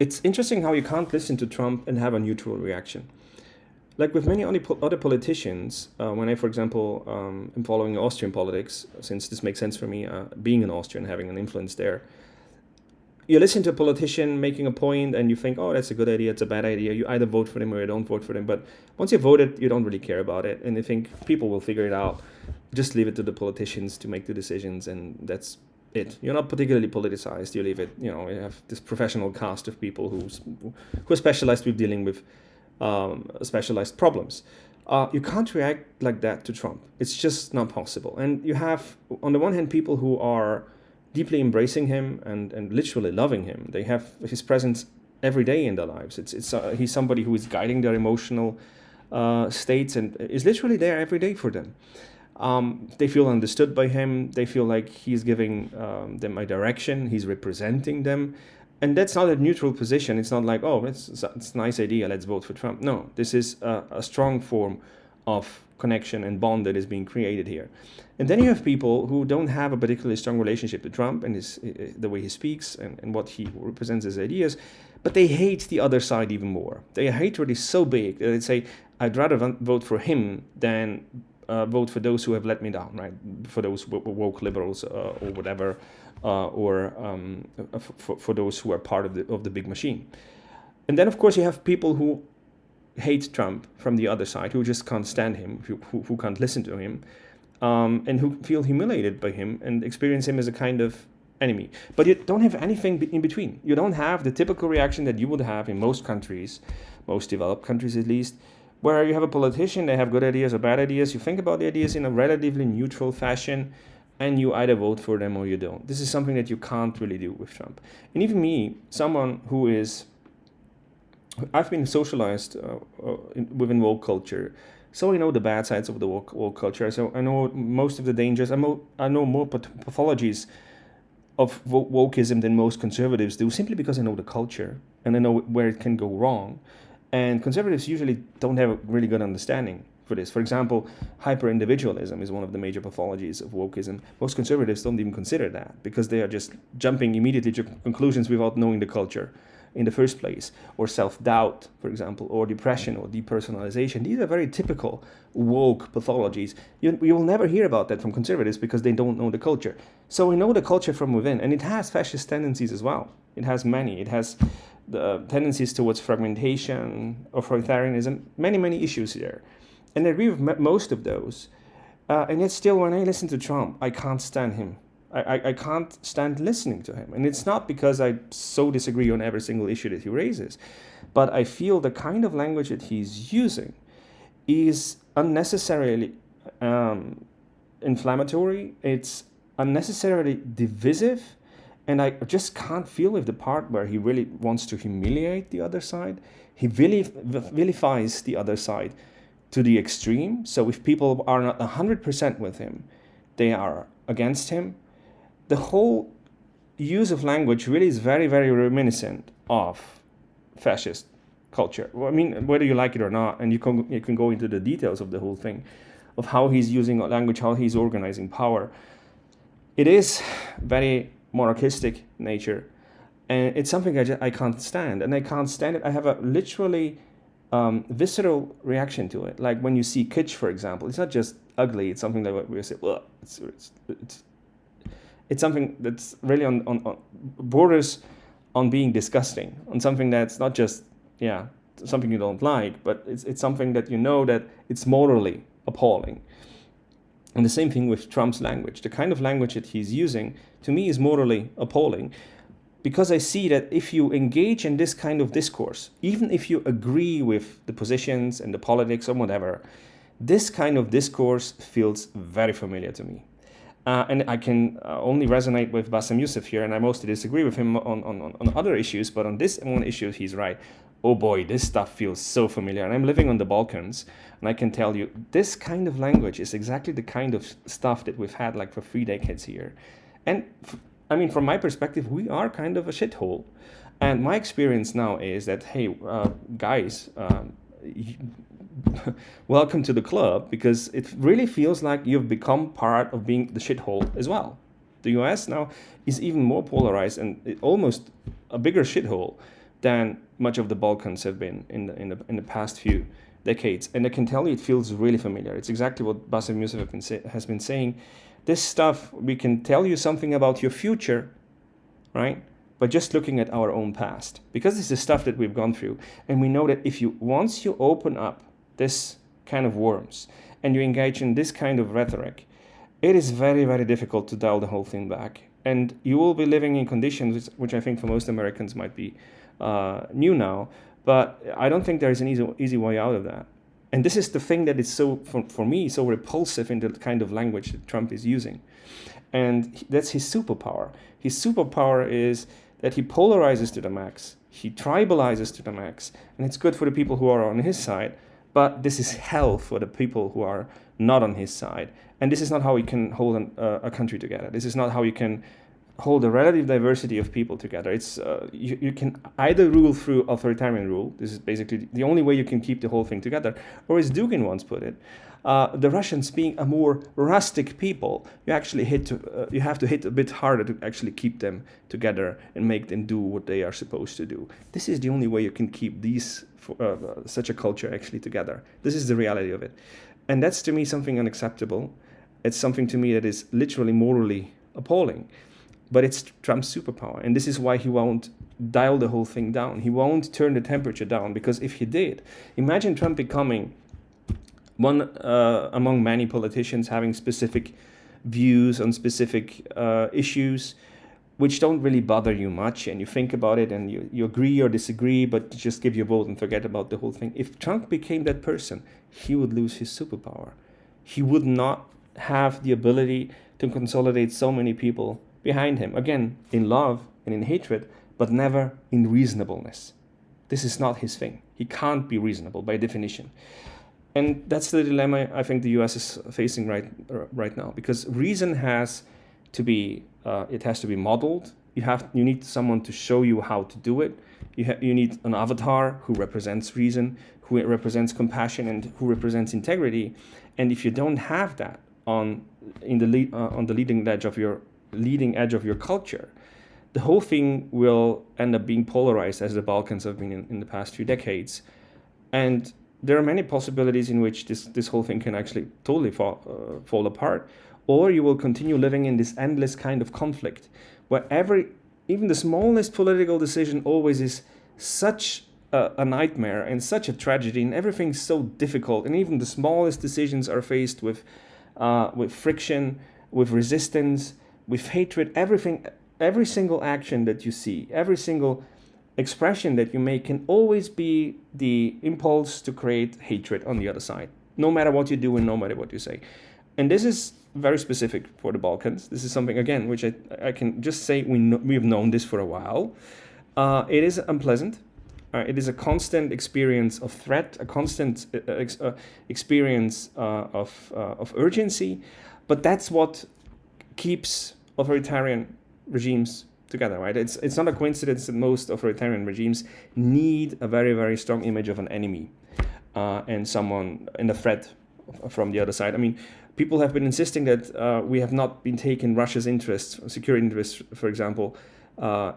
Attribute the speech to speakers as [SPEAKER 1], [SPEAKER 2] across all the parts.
[SPEAKER 1] It's interesting how you can't listen to Trump and have a neutral reaction. Like with many other politicians, when I, for example, am following Austrian politics, since this makes sense for me, being an Austrian, having an influence there, you listen to a politician making a point and you think, oh, that's a good idea, it's a bad idea. You either vote for them or you don't vote for them. But once you voted, you don't really care about it. And you think people will figure it out. Just leave it to the politicians to make the decisions, and that's it. You're not particularly politicized. You leave it, you have this professional cast of people who are specialized with dealing with specialized problems. You can't react like that to Trump. It's just not possible. And you have, on the one hand, people who are deeply embracing him and literally loving him. They have his presence every day in their lives. He's somebody who is guiding their emotional states and is literally there every day for them. They feel understood by him. They feel like he's giving them a direction. He's representing them. And that's not a neutral position. It's not like, oh, it's a nice idea, let's vote for Trump. No, this is a strong form of connection and bond that is being created here. And then you have people who don't have a particularly strong relationship to Trump and the way he speaks and what he represents as ideas, but they hate the other side even more. Their hatred is so big that they say, I'd rather vote for him than vote for those who have let me down, right? For those woke liberals or whatever, or for those who are part of the big machine. And then, of course, you have people who hate Trump from the other side, who just can't stand him, who can't listen to him, and who feel humiliated by him and experience him as a kind of enemy. But you don't have anything in between. You don't have the typical reaction that you would have in most countries, most developed countries at least, where you have a politician, they have good ideas or bad ideas, you think about the ideas in a relatively neutral fashion, and you either vote for them or you don't. This is something that you can't really do with Trump. And even me, someone who is, I've been socialized within woke culture, so I know the bad sides of the woke culture. So I know most of the dangers. I know more pathologies of wokeism than most conservatives do, simply because I know the culture and I know where it can go wrong. And conservatives usually don't have a really good understanding for this. For example, hyper-individualism is one of the major pathologies of wokeism. Most conservatives don't even consider that because they are just jumping immediately to conclusions without knowing the culture in the first place, or self-doubt, for example, or depression or depersonalization. These are very typical woke pathologies. You will never hear about that from conservatives because they don't know the culture. So we know the culture from within, and it has fascist tendencies as well. It has many. It has the tendencies towards fragmentation, authoritarianism, many issues there. And I agree with most of those. And yet still, when I listen to Trump, I can't stand him. I can't stand listening to him. And it's not because I so disagree on every single issue that he raises, but I feel the kind of language that he's using is unnecessarily inflammatory. It's unnecessarily divisive. And I just can't feel with the part where he really wants to humiliate the other side. He vilifies the other side to the extreme. So if people are not 100% with him, they are against him. The whole use of language really is very reminiscent of fascist culture. Well, I mean, whether you like it or not, and you can go into the details of the whole thing, of how he's using language, how he's organizing power. It is very monarchistic nature, and it's something I can't stand, and I can't stand it. I have a literally visceral reaction to it. Like when you see kitsch, for example, it's not just ugly. It's something that we say, well, it's something that's really on borders on being disgusting, on something that's not just something you don't like, but it's something that you know that it's morally appalling. And the same thing with Trump's language. The kind of language that he's using, to me, is morally appalling, because I see that if you engage in this kind of discourse, even if you agree with the positions and the politics or whatever, this kind of discourse feels very familiar to me. And I can only resonate with Bassem Youssef here, and I mostly disagree with him on other issues, but on this one issue, he's right. Oh boy, this stuff feels so familiar. And I'm living on the Balkans, and I can tell you, this kind of language is exactly the kind of stuff that we've had like for 3 decades here. And I mean, from my perspective, we are kind of a shithole. And my experience now is that, hey, guys, welcome to the club, because it really feels like you've become part of being the shithole as well. The US now is even more polarized and almost a bigger shithole than much of the Balkans have been in the past few decades. And I can tell you, it feels really familiar. It's exactly what Bassem Youssef has been saying. This stuff, we can tell you something about your future, right? But just looking at our own past, because this is stuff that we've gone through, and we know that once you open up this kind of worms and you engage in this kind of rhetoric, it is very, very difficult to dial the whole thing back. And you will be living in conditions which I think for most Americans might be new now, but I don't think there is an easy way out of that. And this is the thing that is so, for me, so repulsive in the kind of language that Trump is using. And that's his superpower. His superpower is that he polarizes to the max, he tribalizes to the max, and it's good for the people who are on his side, but this is hell for the people who are not on his side. And this is not how we can hold a country together. This is not how you can hold a relative diversity of people together. It's you can either rule through authoritarian rule. This is basically the only way you can keep the whole thing together. Or as Dugin once put it, the Russians being a more rustic people, you actually you have to hit a bit harder to actually keep them together and make them do what they are supposed to do. This is the only way you can keep such a culture actually together. This is the reality of it. And that's to me something unacceptable. It's something to me that is literally morally appalling. But it's Trump's superpower. And this is why he won't dial the whole thing down. He won't turn the temperature down, because if he did, imagine Trump becoming one among many politicians having specific views on specific issues which don't really bother you much, and you think about it and you agree or disagree, but you just give your vote and forget about the whole thing. If Trump became that person, he would lose his superpower. He would not have the ability to consolidate so many people behind him, again, in love and in hatred, but never in reasonableness. This is not his thing. He can't be reasonable by definition. And that's the dilemma I think the US is facing right now, because reason has to be modeled. You need someone to show you how to do it. You need an avatar who represents reason, who represents compassion, and who represents integrity. And if you don't have that on the leading edge of your culture, the whole thing will end up being polarized, as the Balkans have been in the past few decades. And there are many possibilities in which this whole thing can actually totally fall apart. Or you will continue living in this endless kind of conflict, where even the smallest political decision always is such a nightmare and such a tragedy, and everything's so difficult. And even the smallest decisions are faced with friction, with resistance, with hatred. Every single action that you see, every single expression that you make can always be the impulse to create hatred on the other side, no matter what you do and no matter what you say. And this is very specific for the Balkans. This is something, again, which I can just say we've known this for a while. It is unpleasant. It is a constant experience of threat, a constant experience of urgency. But that's what keeps authoritarian regimes together, right? It's not a coincidence that most authoritarian regimes need a very, very strong image of an enemy and someone in a threat from the other side. I mean, people have been insisting that we have not been taking Russia's interests, security interests, for example,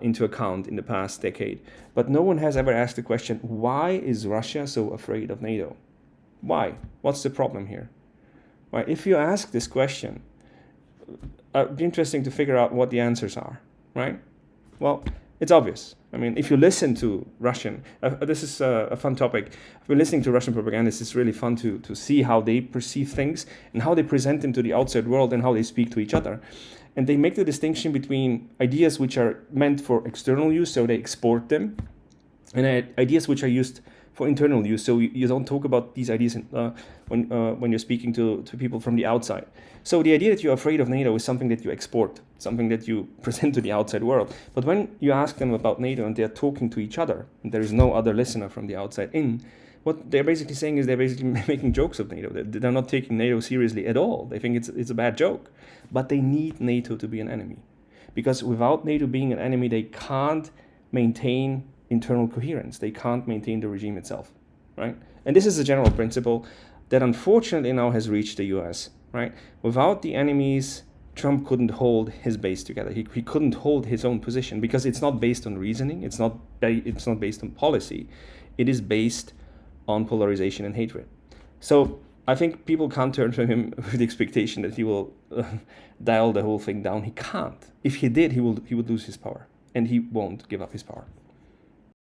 [SPEAKER 1] into account in the past decade. But no one has ever asked the question, why is Russia so afraid of NATO? Why? What's the problem here? Right? If you ask this question, it'd be interesting to figure out what the answers are, right? Well, it's obvious. I mean, if you listen to Russian, this is a fun topic. I've been listening to Russian propagandists. It's really fun to see how they perceive things and how they present them to the outside world and how they speak to each other. And they make the distinction between ideas which are meant for external use, so they export them, and ideas which are used for internal use. So you don't talk about these ideas when you're speaking to people from the outside. So the idea that you're afraid of NATO is something that you export, something that you present to the outside world. But when you ask them about NATO and they're talking to each other, and there is no other listener from the outside in, what they're basically saying is they're basically making jokes of NATO. They're not taking NATO seriously at all. They think it's a bad joke. But they need NATO to be an enemy. Because without NATO being an enemy, they can't maintain internal coherence. They can't maintain the regime itself, right? And this is a general principle that unfortunately now has reached the US, right? Without the enemies Trump couldn't hold his base together. He couldn't hold his own position because it's not based on reasoning. It's not based on policy. It is based on polarization and hatred. So I think people can't turn from him with the expectation that he will dial the whole thing down. He can't. If he did, he would lose his power, and he won't give up his power.